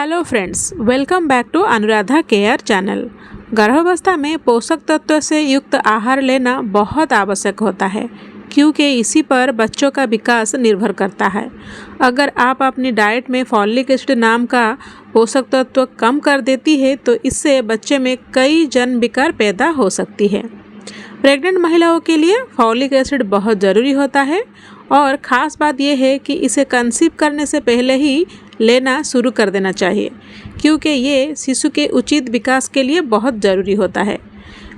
Hello friends, welcome back to Anuradha care channel. गर्भावस्था में पोषक तत्वों से युक्त आहार लेना बहुत आवश्यक होता है क्योंकि इसी पर बच्चों का विकास निर्भर करता है। अगर आप अपनी डाइट में फॉलिक एसिड नाम का पोषक तत्व कम कर देती है तो इससे बच्चे में कई जन्म विकार पैदा हो सकती है। प्रेग्नेंट महिलाओं के लिए फॉलिक एसिड बहुत ज़रूरी होता है और ख़ास बात यह है कि इसे कंसीव करने से पहले ही लेना शुरू कर देना चाहिए क्योंकि ये शिशु के उचित विकास के लिए बहुत ज़रूरी होता है।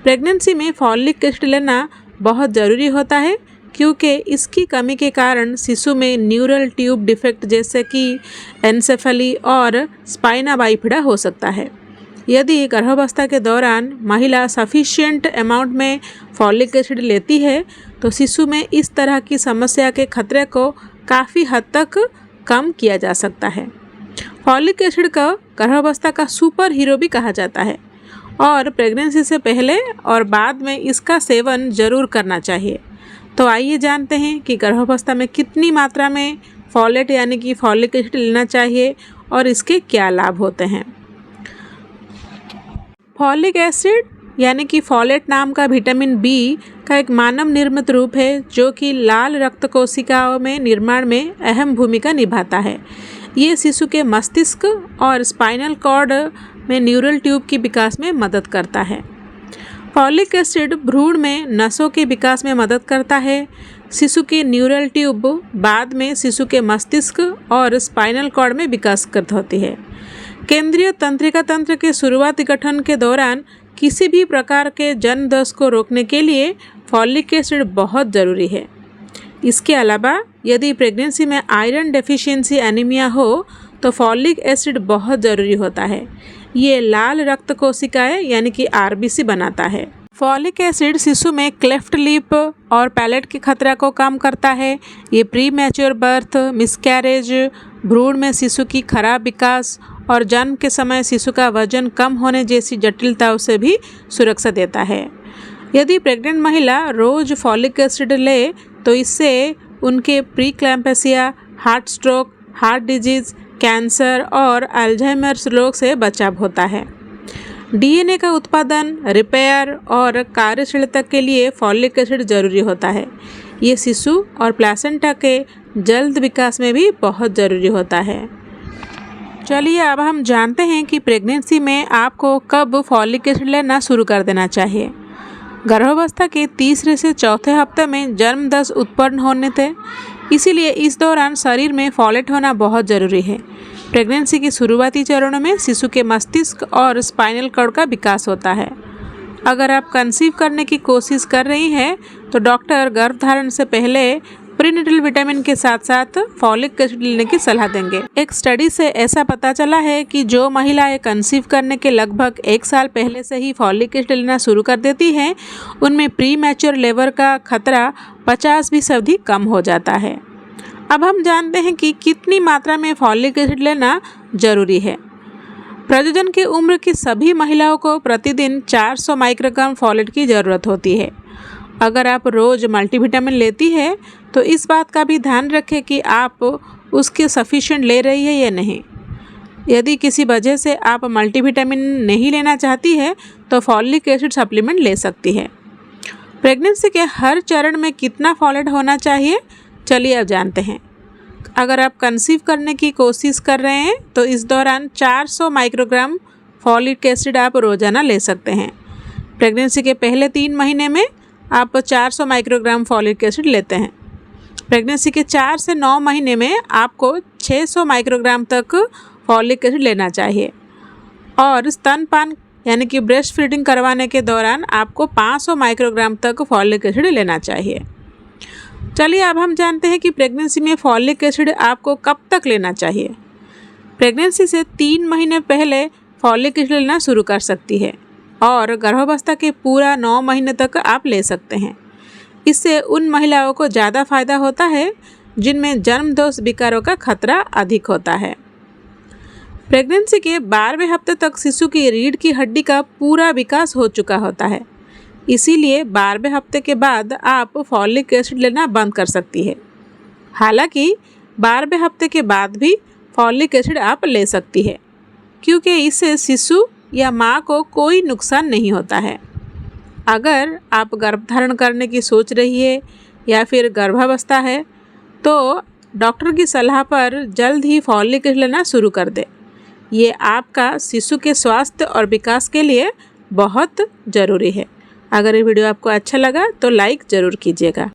प्रेगनेंसी में फॉलिक एसिड लेना बहुत ज़रूरी होता है क्योंकि इसकी कमी के कारण शिशु में न्यूरल ट्यूब डिफेक्ट जैसे कि एन्सेफेली और स्पाइना बाइफिडा हो सकता है। यदि गर्भावस्था के दौरान महिला सफिशिएंट अमाउंट में फॉलिक एसिड लेती है तो शिशु में इस तरह की समस्या के खतरे को काफ़ी हद तक कम किया जा सकता है। फॉलिक एसिड को गर्भावस्था का सुपर हीरो भी कहा जाता है और प्रेगनेंसी से पहले और बाद में इसका सेवन ज़रूर करना चाहिए। तो आइए जानते हैं कि गर्भावस्था में कितनी मात्रा में फॉलेट यानी कि फॉलिक एसिड लेना चाहिए और इसके क्या लाभ होते हैं। फॉलिक एसिड यानी कि फॉलेट नाम का विटामिन बी का एक मानव निर्मित रूप है जो कि लाल रक्त कोशिकाओं में निर्माण में अहम भूमिका निभाता है। ये शिशु के मस्तिष्क और स्पाइनल कॉर्ड में न्यूरल ट्यूब के विकास में मदद करता है। फॉलिक एसिड भ्रूण में नसों के विकास में मदद करता है। शिशु के न्यूरल ट्यूब बाद में शिशु के मस्तिष्क और स्पाइनल कॉर्ड में विकासकृत होती है। केंद्रीय तंत्रिका तंत्र के शुरुआती गठन के दौरान किसी भी प्रकार के जन्मदोष को रोकने के लिए फॉलिक एसिड बहुत ज़रूरी है। इसके अलावा यदि प्रेगनेंसी में आयरन डेफिशिएंसी एनीमिया हो तो फॉलिक एसिड बहुत ज़रूरी होता है। ये लाल रक्त कोशिकाएं यानी कि आरबीसी बनाता है। फॉलिक एसिड शिशु में क्लेफ्ट लिप और पैलेट के खतरा को कम करता है। ये प्री मैच्योर बर्थ, मिसकैरेज, भ्रूण में शिशु की खराब विकास और जन्म के समय शिशु का वजन कम होने जैसी जटिलताओं से भी सुरक्षा देता है। यदि प्रेग्नेंट महिला रोज़ फॉलिक एसिड ले तो इससे उनके preeclampsia, heart stroke, heart disease, cancer और अल्जाइमर्स रोग से बचाव होता है। डीएनए का उत्पादन, रिपेयर और कार्यशीलता के लिए फॉलिक एसिड ज़रूरी होता है। ये शिशु और प्लेसेंटा के जल्द विकास में भी बहुत ज़रूरी होता है। चलिए अब हम जानते हैं कि प्रेगनेंसी में आपको कब फॉलिक एसिड लेना शुरू कर देना चाहिए। गर्भावस्था के तीसरे से चौथे हफ्ते में जन्मदोष उत्पन्न होने थे, इसीलिए इस दौरान शरीर में फॉलेट होना बहुत ज़रूरी है। प्रेगनेंसी के शुरुआती चरणों में शिशु के मस्तिष्क और स्पाइनल कॉर्ड का विकास होता है। अगर आप कंसीव करने की कोशिश कर रही हैं तो डॉक्टर गर्भधारण से पहले प्रीनेटल विटामिन के साथ साथ फॉलिक एसिड लेने की सलाह देंगे। एक स्टडी से ऐसा पता चला है कि जो महिलाएं कंसीव करने के लगभग 1 साल पहले से ही फॉलिक एसिड लेना शुरू कर देती हैं उनमें प्री मैच्योर लेबर का खतरा 50% कम हो जाता है। अब हम जानते हैं कि कितनी मात्रा में फॉलिक एसिड लेना ज़रूरी है। प्रजनन की उम्र की सभी महिलाओं को प्रतिदिन 400 माइक्रोग्राम फॉलेट की ज़रूरत होती है। अगर आप रोज़ मल्टीविटामिन लेती है तो इस बात का भी ध्यान रखें कि आप उसके सफिशिएंट ले रही है या नहीं। यदि किसी वजह से आप मल्टीविटामिन नहीं लेना चाहती है तो फॉलिक एसिड सप्लीमेंट ले सकती है। प्रेगनेंसी के हर चरण में कितना फॉलेट होना चाहिए, चलिए अब जानते हैं। अगर आप कंसीव करने की कोशिश कर रहे हैं तो इस दौरान 400 माइक्रोग्राम फॉलिक एसिड आप रोज़ाना ले सकते हैं। प्रेगनेंसी के पहले 3 महीने में आप 400 माइक्रोग्राम फॉलिक एसिड लेते हैं। प्रेगनेंसी के 4 से 9 महीने में आपको 600 माइक्रोग्राम तक फॉलिक एसिड लेना चाहिए और स्तनपान यानी कि ब्रेस्ट फीडिंग करवाने के दौरान आपको 500 माइक्रोग्राम तक फॉलिक एसिड लेना चाहिए। चलिए अब हम जानते हैं कि प्रेगनेंसी में फॉलिक एसिड आपको कब तक लेना चाहिए। प्रेगनेंसी से 3 महीने पहले फॉलिक एसिड लेना शुरू कर सकती है और गर्भावस्था के पूरा 9 महीने तक आप ले सकते हैं। इससे उन महिलाओं को ज़्यादा फायदा होता है जिनमें जन्मदोष विकारों का खतरा अधिक होता है। प्रेगनेंसी के 12वें हफ्ते तक शिशु की रीढ़ की हड्डी का पूरा विकास हो चुका होता है, इसीलिए 12वें हफ्ते के बाद आप फॉलिक एसिड लेना बंद कर सकती है। हालांकि 12वें हफ्ते के बाद भी फॉलिक एसिड आप ले सकती है। क्योंकि इससे शिशु या माँ को कोई नुकसान नहीं होता है। अगर आप गर्भधारण करने की सोच रही है या फिर गर्भावस्था है तो डॉक्टर की सलाह पर जल्द ही फॉलिक एसिड लेना शुरू कर दें। ये आपका शिशु के स्वास्थ्य और विकास के लिए बहुत ज़रूरी है। अगर ये वीडियो आपको अच्छा लगा तो लाइक ज़रूर कीजिएगा।